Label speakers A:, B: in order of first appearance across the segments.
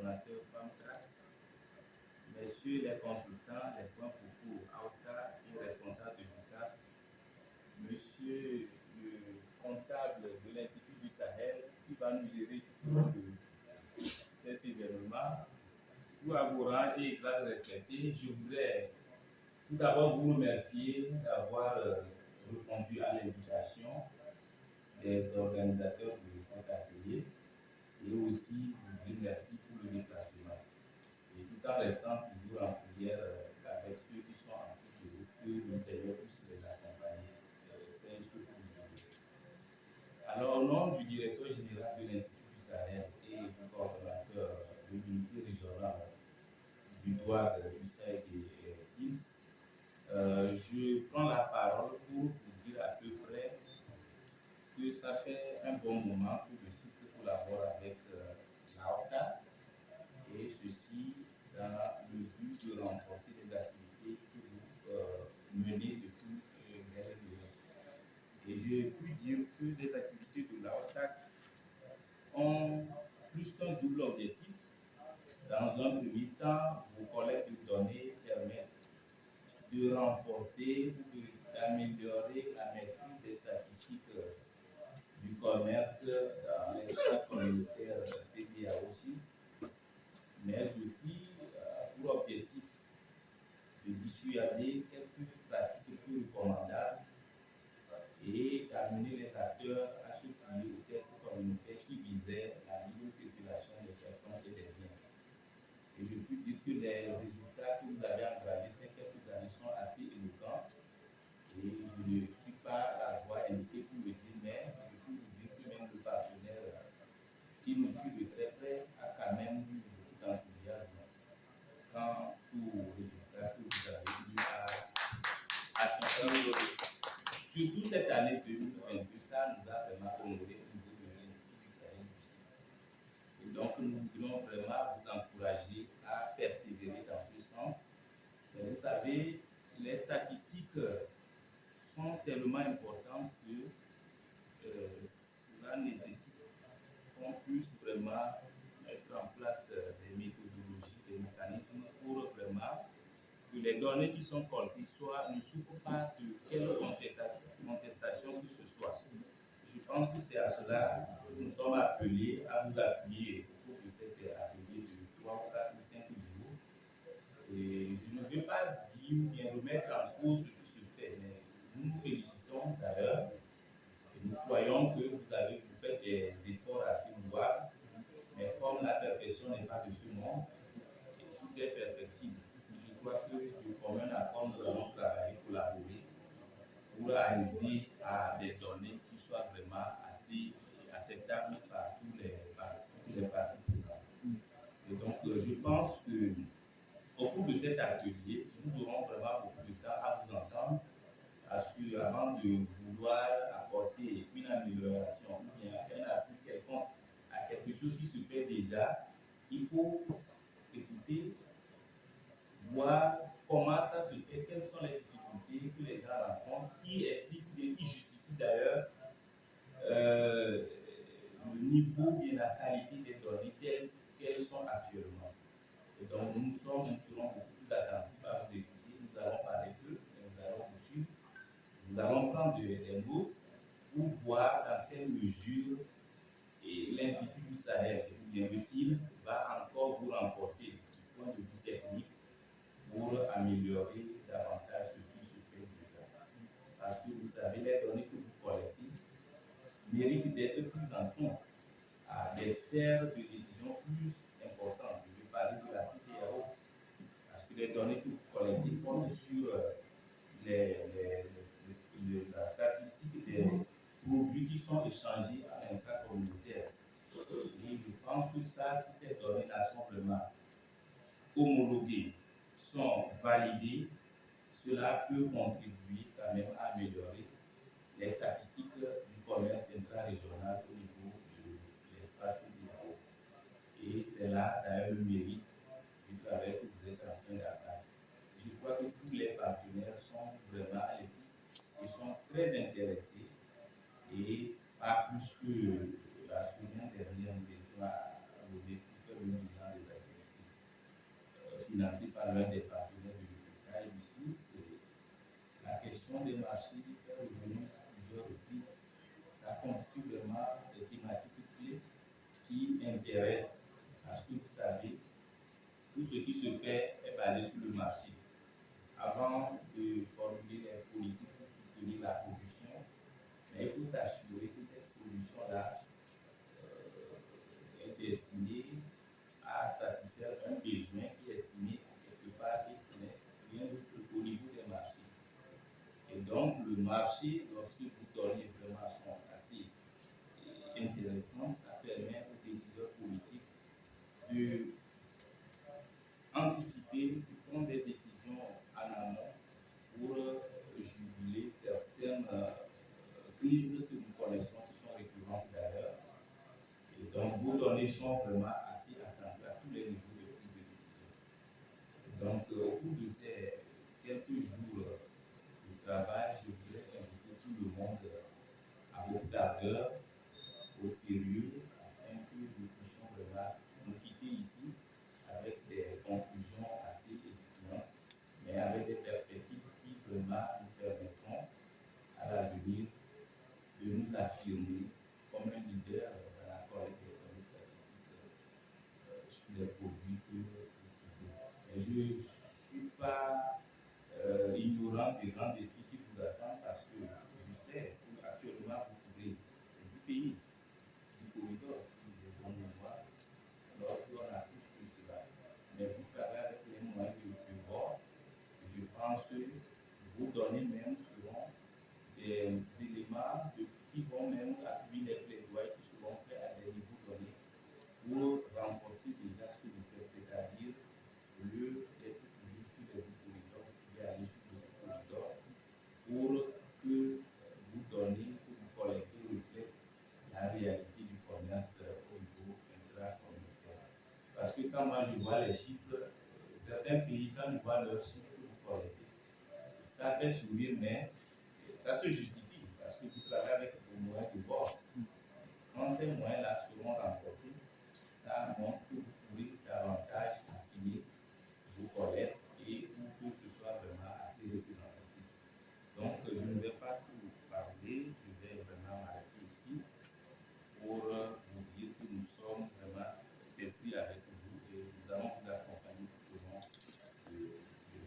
A: coordonnateurs FAMCRAC, messieurs les consultants, les points focaux AOTA et responsables de l'UCAP, monsieur le comptable de l'Institut du Sahel qui va nous gérer tout au long de cet événement. Tout à vos rangs et grâce respectées, je voudrais tout d'abord vous remercier d'avoir répondu à l'invitation des organisateurs de cet atelier et aussi vous dire merci pour le déplacement. Et tout en restant toujours en prière avec ceux qui sont en toute route, que le Seigneur puisse les accompagner. C'est ce que vous voulez. Alors, au nom du directeur général de l'Institut du Sahel et du coordonnateur de l'unité régionale du Douar du Sahel et SILS, je prends la parole pour vous dire à peu près que ça fait un bon moment que le SILS collabore avec l'AOTA et ceci dans le but de renforcer les activités que vous menez depuis des années. Et j'ai pu dire que les activités de l'AOTAC ont plus qu'un double objectif. Dans un premier temps, vos collectes de données permettent de renforcer ou d'améliorer la maîtrise des statistiques du commerce dans l'espace communautaire CDAO6, mais aussi pour objectif de dissuader quelques pratiques peu recommandables et d'amener les acteurs à se plier aux tests communautaires qui visaient la libre circulation des personnes et des biens. Et je peux dire que les résultats que vous avez engagés ces quelques années sont assez éloquents. Et je ne suis pas la voix indiquée pour le dire, mais je peux vous dire que même le partenaire qui nous suit de très près a quand même eu beaucoup d'enthousiasme quant aux résultats que vous avez eu à afficher. Surtout cette année 2022, ça nous a vraiment honoré au niveau de l'Institut du Sahel du CIS. Et donc, nous voudrions vraiment vous encourager à persévérer dans ce sens. Mais vous savez, les statistiques sont tellement importantes que cela nécessite qu'on puisse vraiment mettre en place des méthodologies, des mécanismes pour vraiment que les données qui sont collectées ne souffrent pas de quelque contestation que ce soit. Je pense que c'est à cela que nous sommes appelés à vous appuyer autour de cet atelier de 3, 4 ou 5 jours. Et je ne veux pas dire ou bien remettre en cause ce qui se fait, mais nous nous félicitons d'ailleurs et nous croyons que vous faites des efforts assez louables, mais comme la perfection n'est pas de ce monde, et tout est perfectible. Je crois que de commun accord, nous allons travailler, collaborer pour arriver à des données qui soient vraiment assez acceptables par tous les parties prenantes. Et donc, je pense que au cours de cet atelier, nous aurons vraiment beaucoup de temps à vous entendre parce que avant de vouloir apporter une amélioration ou bien un appui quelconque à quelque chose qui se fait déjà, il faut écouter, voir comment ça se fait, quelles sont les difficultés que les gens rencontrent, qui expliquent et qui justifient d'ailleurs le niveau et la qualité des données telles qu'elles sont actuellement. Et donc nous serons beaucoup plus attentifs à vous écouter, nous allons parler peu, mais nous allons vous suivre, nous allons prendre des notes pour voir dans quelle mesure l'Institut du Sahel ou bien le CILS va encore vous renforcer du point de vue technique pour améliorer davantage ce qui se fait déjà. Parce que vous savez, les données que vous collectez méritent d'être prises en compte à des sphères de décision plus importantes. Je vais parler de la CDAO, parce que les données que vous collectez portent sur la statistique des produits qui sont échangés à l'intracommunautaire. Et je pense que ça, si ces données-là sont vraiment homologuées, sont validées, cela peut contribuer quand même à améliorer les statistiques du commerce intra-régional au niveau de l'espace CEDEAO. Et c'est là d'ailleurs le mérite du travail que vous êtes en train d'attendre. Je crois que tous les partenaires sont vraiment à l'écoute et sont très intéressés. Et pas plus que la semaine dernière, nous étions à Lomé pour faire le bilan des activités. l'un des partenaires de l'État. Ici, c'est la question des marchés qui est revenue à plusieurs reprises. Ça constitue vraiment des thématiques clés qui intéressent, parce que vous savez, tout ce qui se fait est basé sur le marché. Avant de formuler les politiques pour soutenir la production, mais il faut s'assurer que cette production-là est destinée à satisfaire un besoin qui est estimé quelque part et ce n'est rien d'autre qu'au niveau des marchés. Et donc, le marché, lorsque vous donnez vraiment son assez intéressant, ça permet aux décideurs politiques de anticiper, de prendre des décisions en amont pour juguler certaines crises que nous connaissons, qui sont récurrentes d'ailleurs. Et donc, vos données sont vraiment assez attendues à tous les niveaux de prise de décision. Et donc, au cours de ces quelques jours de travail, je voudrais inviter tout le monde à beaucoup d'ardeur, au sérieux, afin que nous puissions vraiment nous quitter ici avec des conclusions assez édifiantes, mais avec des perspectives qui vraiment nous permettront à l'avenir de nous affirmer comme un leader dans la collecte des données statistiques sur les produits que nous utilisons. Mais je ne suis pas ignorant des grands défis qui vous attendent parce que je sais qu'actuellement vous couvrez du pays, du corridor, si vous êtes bon mémoire, alors qu'on a tous eu cela. Mais vous travaillez avec les moyens de bord. Je pense que vos données même seront des éléments qui vont même appuyer les plaidoyers qui seront faits à des niveaux donnés pour renforcer déjà ce que vous faites, c'est-à-dire au lieu d'être toujours sur les corridors, vous pouvez aller sur d'autres corridors pour que vous donnez, que vous collectez, reflète la réalité du commerce au niveau intra-communautaire. Parce que quand moi je vois les chiffres, certains pays, quand ils voient leurs chiffres que vous collectez, ça fait sourire, mais ça se justifie parce que vous travaillez avec vos moyens de bord. Quand ces moyens-là seront renforcés, ça montre que vous pourrez davantage affiner vos collectes et pour que ce soit vraiment assez représentatif. Donc, je ne vais pas tout parler, je vais vraiment m'arrêter ici pour vous dire que nous sommes vraiment d'esprit avec vous et nous allons vous accompagner tout au long de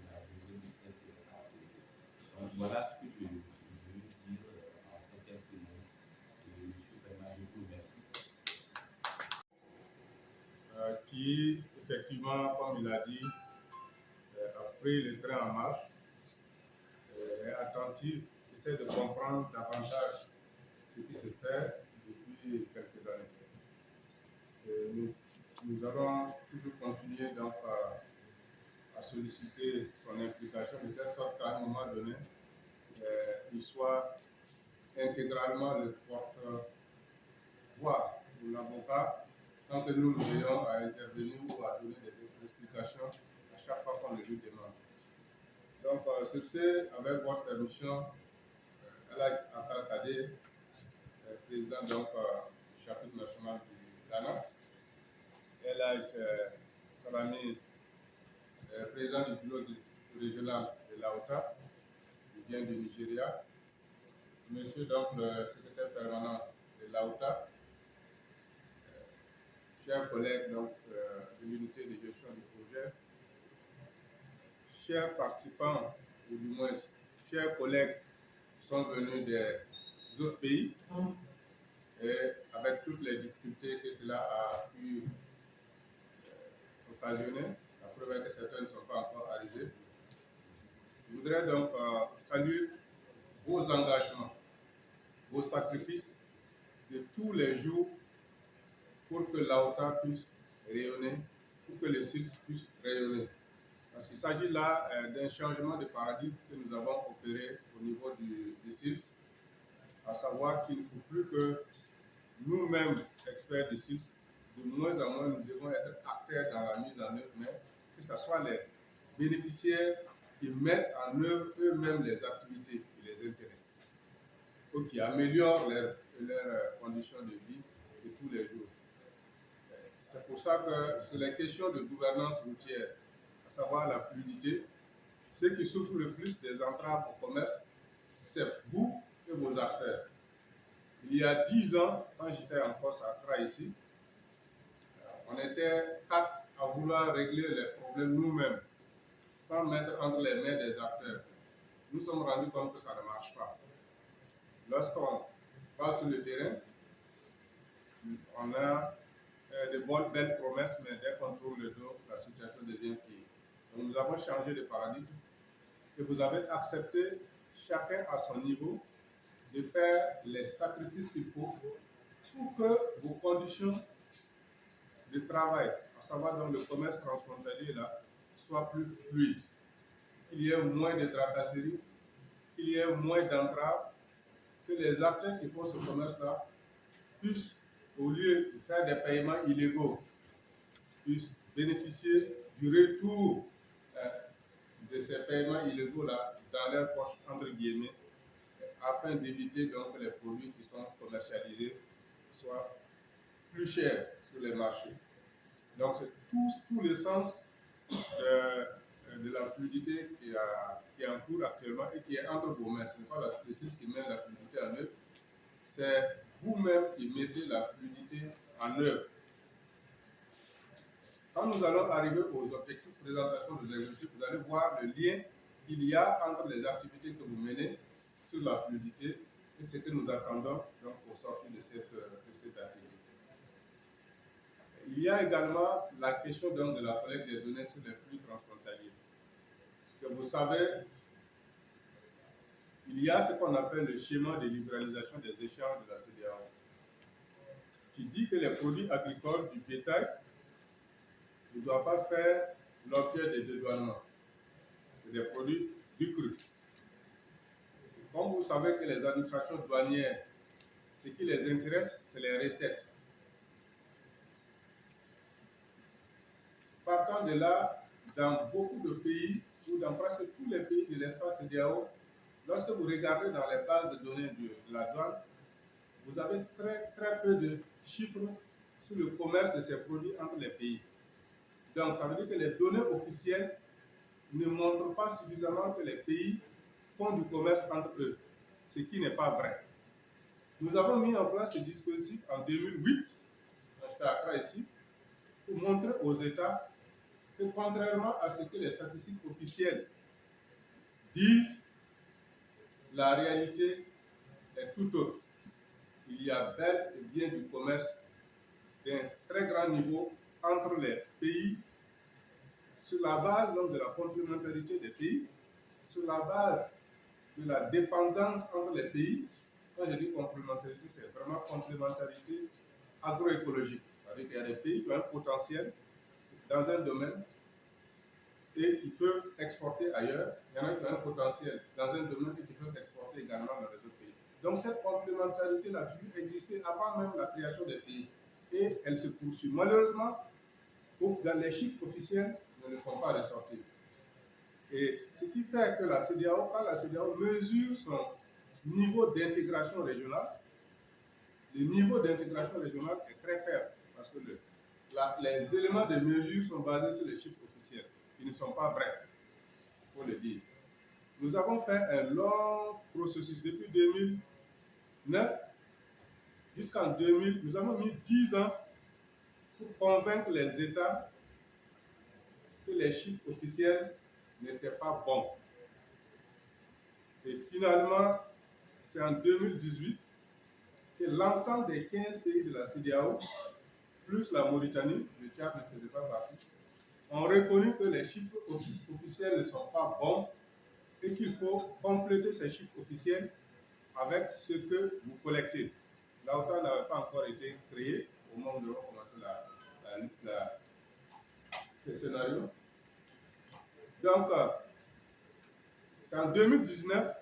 A: la durée de cette activité. Donc, voilà ce que je veux dire en ces quelques mots. Et M. Vraiment, je vous remercie.
B: Qui, effectivement, comme il a dit, a pris le train en marche, est attentif, essaie de comprendre davantage ce qui se fait depuis quelques années. Nous allons toujours continuer donc à solliciter son implication de telle sorte qu'à un moment donné, il soit intégralement le porte-voix ou l'avocat sans que nous ayons à intervenir ou à donner des explications à chaque fois qu'on le lui demande. Donc, sur ce, avec votre permission, Elhadj Atal Kadé, président donc, du chapitre national du Ghana, Elhadj Salami, président du bureau régional de l'AOTA, qui vient du Nigeria, monsieur donc le secrétaire permanent de l'AOTA, chers collègues donc, de l'unité de gestion du projet, chers participants, ou du moins chers collègues qui sont venus des autres pays, et avec toutes les difficultés que cela a pu occasionner, la preuve est que certains ne sont pas encore arrivés. Je voudrais donc saluer vos engagements, vos sacrifices de tous les jours pour que l'AOTA puisse rayonner, pour que les SILS puissent rayonner. Parce qu'il s'agit là d'un changement de paradigme que nous avons opéré au niveau des SILS, à savoir qu'il ne faut plus que nous-mêmes, experts des SILS, de moins en moins nous devons être acteurs dans la mise en œuvre, mais que ce soit les bénéficiaires qui mettent en œuvre eux-mêmes les activités qui les intéressent, ou qui améliorent leurs conditions de vie de tous les jours. C'est pour ça que sur les questions de gouvernance routière, à savoir la fluidité, ceux qui souffrent le plus des entraves au commerce, c'est vous et vos acteurs. Il y a 10 ans, quand j'étais en poste à Accra ici, on était 4 à vouloir régler les problèmes nous-mêmes, sans mettre entre les mains des acteurs. Nous sommes rendus compte que ça ne marche pas. Lorsqu'on va sur le terrain, on a de bonnes, belles promesses, mais dès qu'on tourne le dos, la situation devient pire. Donc nous avons changé de paradigme et vous avez accepté, chacun à son niveau, de faire les sacrifices qu'il faut pour que vos conditions de travail, à savoir dans le commerce transfrontalier, là, soient plus fluides. Qu'il y ait moins de tracasseries, qu'il y ait moins d'entraves, que les acteurs qui font ce commerce-là puissent, au lieu de faire des paiements illégaux, puissent bénéficier du retour de ces paiements illégaux-là dans leur poche, entre guillemets, afin d'éviter donc que les produits qui sont commercialisés soient plus chers sur les marchés. Donc c'est tout le sens de la fluidité qui est en cours actuellement et qui est entre vos mains. Ce n'est pas la justice qui met la fluidité en œuvre, c'est vous-même qui mettez la fluidité en œuvre. Quand nous allons arriver aux objectifs de présentation des exécutifs, vous allez voir le lien qu'il y a entre les activités que vous menez sur la fluidité et ce que nous attendons donc au sortir de cette activité. Il y a également la question donc de la collecte des données sur les flux transfrontaliers. Que vous savez, il y a ce qu'on appelle le schéma de libéralisation des échanges de la CEDEAO, qui dit que les produits agricoles du bétail ne doivent pas faire l'objet de dédouanement. C'est des produits du cru. Comme vous savez que les administrations douanières, ce qui les intéresse, c'est les recettes. Partant de là, dans beaucoup de pays, ou dans presque tous les pays de l'espace CEDEAO, lorsque vous regardez dans les bases de données de la douane, vous avez très peu de chiffres sur le commerce de ces produits entre les pays. Donc, ça veut dire que les données officielles ne montrent pas suffisamment que les pays font du commerce entre eux, ce qui n'est pas vrai. Nous avons mis en place ce dispositif en 2008, quand j'étais à Accra ici, pour montrer aux États que contrairement à ce que les statistiques officielles disent, la réalité est tout autre. Il y a bel et bien du commerce d'un très grand niveau entre les pays sur la base donc, de la complémentarité des pays, sur la base de la dépendance entre les pays. Quand je dis complémentarité, c'est vraiment complémentarité agroécologique. Ça veut dire qu'il y a des pays qui ont un potentiel dans un domaine et qui peuvent exporter ailleurs. Il y en a qui ont un potentiel dans un domaine et qui peuvent exporter également dans les autres pays. Donc cette complémentarité-là a toujours existé avant même la création des pays. Et elle se poursuit. Malheureusement, dans les chiffres officiels, ne sont pas ressortis. Et ce qui fait que la CEDEAO, quand la CEDEAO mesure son niveau d'intégration régionale, le niveau d'intégration régionale est très faible parce que les éléments de mesure sont basés sur les chiffres officiels, qui ne sont pas vrais, il faut le dire. Nous avons fait un long processus depuis 2009 jusqu'en 2000. Nous avons mis 10 ans pour convaincre les États que les chiffres officiels n'étaient pas bons. Et finalement, c'est en 2018 que l'ensemble des 15 pays de la CEDEAO, plus la Mauritanie, le Tchad ne faisait pas partie, ont reconnu que les chiffres officiels ne sont pas bons et qu'il faut compléter ces chiffres officiels avec ce que vous collectez. La OTAN n'avait pas encore été créée au moment où nous avons commencé ce scénario. Donc, c'est en 2019,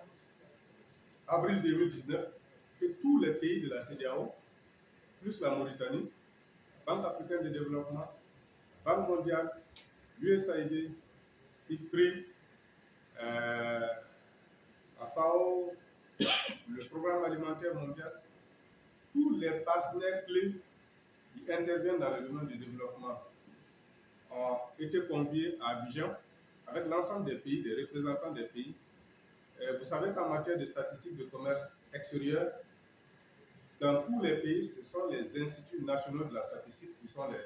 B: avril 2019, que tous les pays de la CEDEAO, plus la Mauritanie, Banque africaine de développement, Banque mondiale, l'USAID, IFPRI, la FAO, le Programme alimentaire mondial, tous les partenaires clés qui interviennent dans le domaine du développement ont été conviés à Abidjan avec l'ensemble des pays, des représentants des pays. Vous savez qu'en matière de statistiques de commerce extérieur, dans tous les pays, ce sont les instituts nationaux de la statistique qui sont les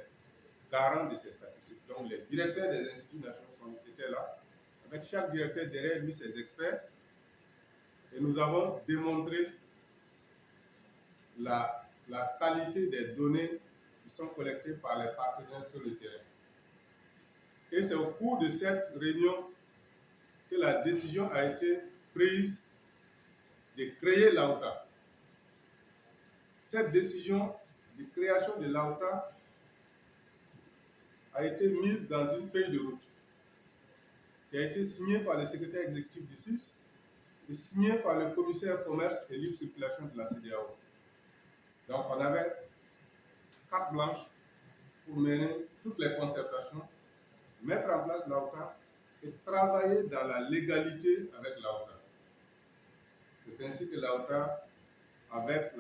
B: garants de ces statistiques. Donc les directeurs des instituts nationaux étaient là, avec chaque directeur derrière lui ses experts, et nous avons démontré la qualité des données qui sont collectées par les partenaires sur le terrain. Et c'est au cours de cette réunion que la décision a été prise de créer l'AOTA. Cette décision de création de l'AOTA a été mise dans une feuille de route qui a été signée par le secrétaire exécutif du CIPS et signée par le commissaire commerce et libre circulation de la CEDEAO. Donc on avait carte blanche pour mener toutes les concertations, mettre en place l'AOTA et travailler dans la légalité avec l'AOTA. C'est ainsi que l'AOTA, avec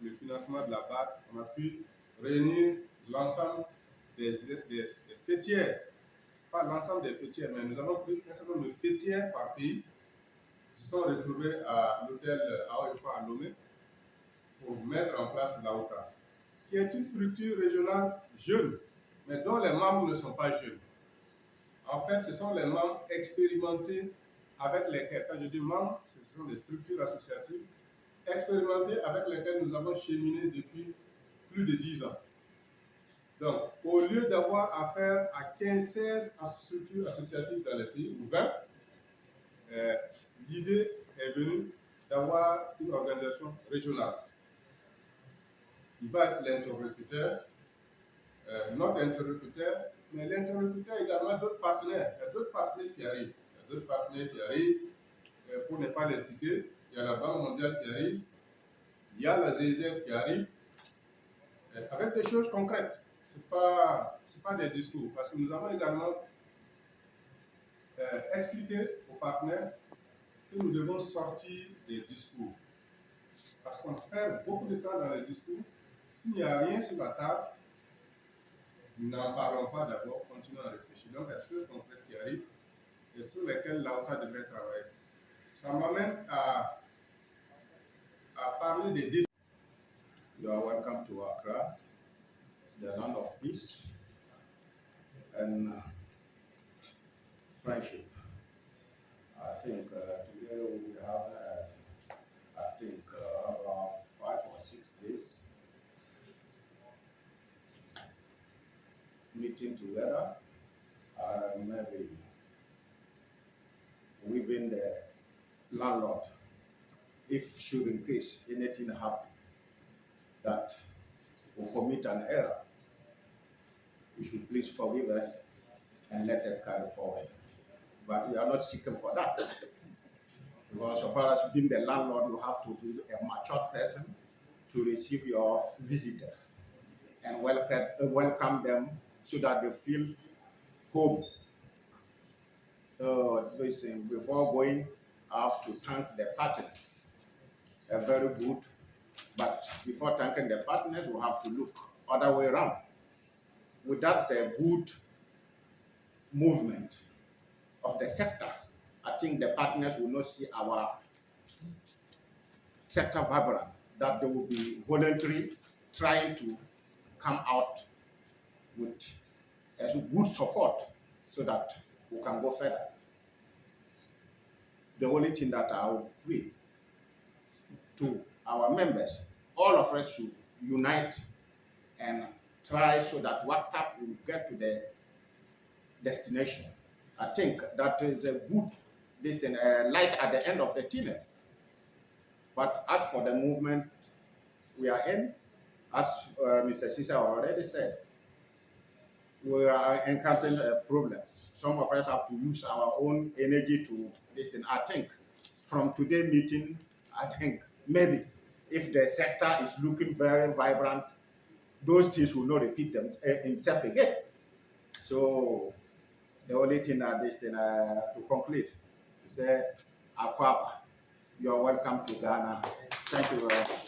B: le financement de la BAC, on a pu réunir l'ensemble des fêtières, pas l'ensemble des fêtières, mais nous avons pris un certain nombre de fêtières par pays qui se sont retrouvés à l'hôtel AOFA à Lomé pour mettre en place l'AOTA, qui est une structure régionale jeune, mais dont les membres ne sont pas jeunes. En fait, ce sont les membres expérimentés avec lesquels, quand je dis membres, ce sont des structures associatives expérimentées avec lesquelles nous avons cheminé depuis plus de 10 ans. Donc, au lieu d'avoir affaire à 15-16 structures associatives dans les pays, ou 20, l'idée est venue d'avoir une organisation régionale. Il va être l'interlocuteur, notre interlocuteur, mais l'interlocuteur également d'autres partenaires. Il y a d'autres partenaires qui arrivent. Il y a d'autres partenaires qui arrivent, pour ne pas les citer. Il y a la Banque mondiale qui arrive, il y a la GIZ qui arrive, avec des choses concrètes. Ce n'est pas des discours, parce que nous avons également expliqué aux partenaires que nous devons sortir des discours. Parce qu'on perd beaucoup de temps dans les discours. S'il n'y a rien sur la table, nous n'en parlons pas d'abord, continuons à réfléchir. Donc, il y a des choses concrètes qui arrivent et sur lesquelles l'AOTA devrait travailler. Ça m'amène à parler des défis.
C: You are welcome to Accra, the land of peace and friendship. I think today we have, about 5 or 6 days meeting together. Maybe we've been the landlord. If should in case anything happen that we commit an error, you should please forgive us and let us carry forward. But we are not seeking for that. Because so far as being the landlord, you have to be a mature person to receive your visitors and welcome them so that they feel home. So listen, before going, I have to thank the partners. They're very good. But before thanking the partners, we have to look other way around. Without the good movement of the sector, I think the partners will not see our sector vibrant, that they will be voluntary, trying to come out with a good support so that we can go further. The only thing that I would agree to our members, all of us should unite and try so that what path will get to the destination. I think that is a good light at the end of the tunnel. But as for the movement we are in, as Mr. Sisa already said, we are encountering problems. Some of us have to use our own energy to listen. I think from today's meeting, I think maybe if the sector is looking very vibrant, those things will not repeat themselves again. So the only thing to conclude is that Akwaba, you are welcome to Ghana. Thank you very much.